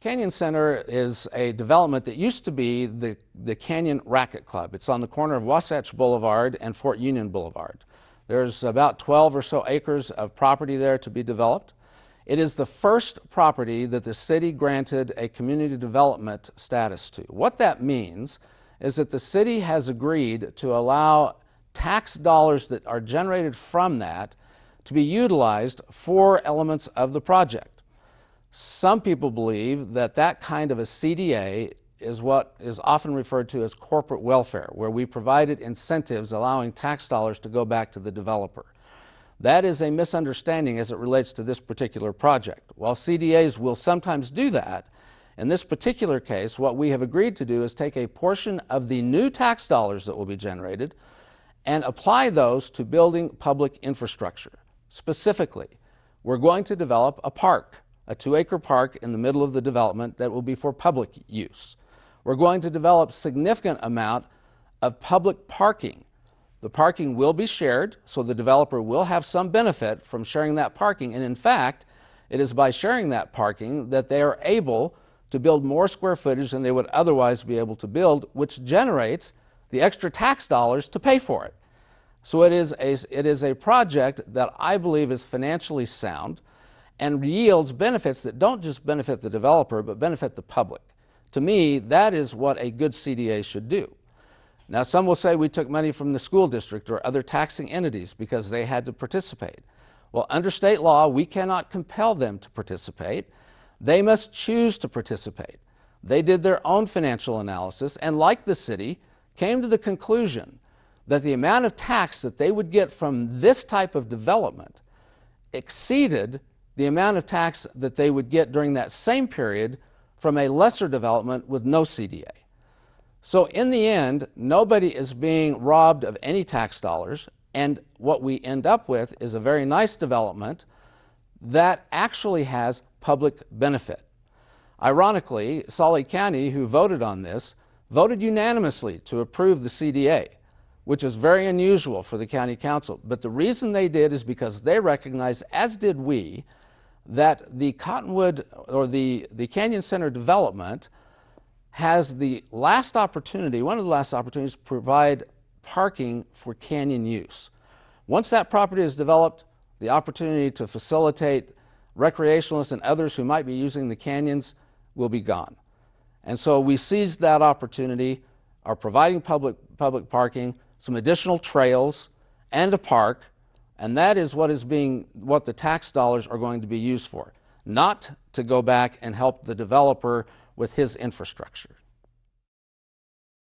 Canyon Center is a development that used to be the Canyon Racquet Club. It's on the corner of Wasatch Boulevard and Fort Union Boulevard. There's about 12 or so acres of property there to be developed. It is the first property that the city granted a community development status to. What that means is that the city has agreed to allow tax dollars that are generated from that to be utilized for elements of the project. Some people believe that that kind of a CDA is what is often referred to as corporate welfare, where we provided incentives allowing tax dollars to go back to the developer. That is a misunderstanding as it relates to this particular project. While CDAs will sometimes do that, in this particular case, what we have agreed to do is take a portion of the new tax dollars that will be generated and apply those to building public infrastructure. Specifically, we're going to develop a park, a 2-acre park in the middle of the development that will be for public use. We're going to develop a significant amount of public parking. The parking will be shared, so the developer will have some benefit from sharing that parking. And in fact, it is by sharing that parking that they are able to build more square footage than they would otherwise be able to build, which generates the extra tax dollars to pay for it. So it is a project that I believe is financially sound and yields benefits that don't just benefit the developer, but benefit the public. To me, that is what a good CDA should do. Now, some will say we took money from the school district or other taxing entities because they had to participate. Well, under state law, we cannot compel them to participate. They must choose to participate. They did their own financial analysis and, like the city, came to the conclusion that the amount of tax that they would get from this type of development exceeded the amount of tax that they would get during that same period from a lesser development with no CDA. So in the end, nobody is being robbed of any tax dollars, and what we end up with is a very nice development that actually has public benefit. Ironically, Sully County, who voted on this, voted unanimously to approve the CDA, which is very unusual for the county council. But the reason they did is because they recognized, as did we, that the Cottonwood or the Canyon Center development has the last opportunity, one of the last opportunities, to provide parking for canyon use. Once that property is developed, the opportunity to facilitate recreationalists and others who might be using the canyons will be gone. And so we seized that opportunity, are providing public parking, some additional trails, and a park, and that is what the tax dollars are going to be used for, not to go back and help the developer with his infrastructure.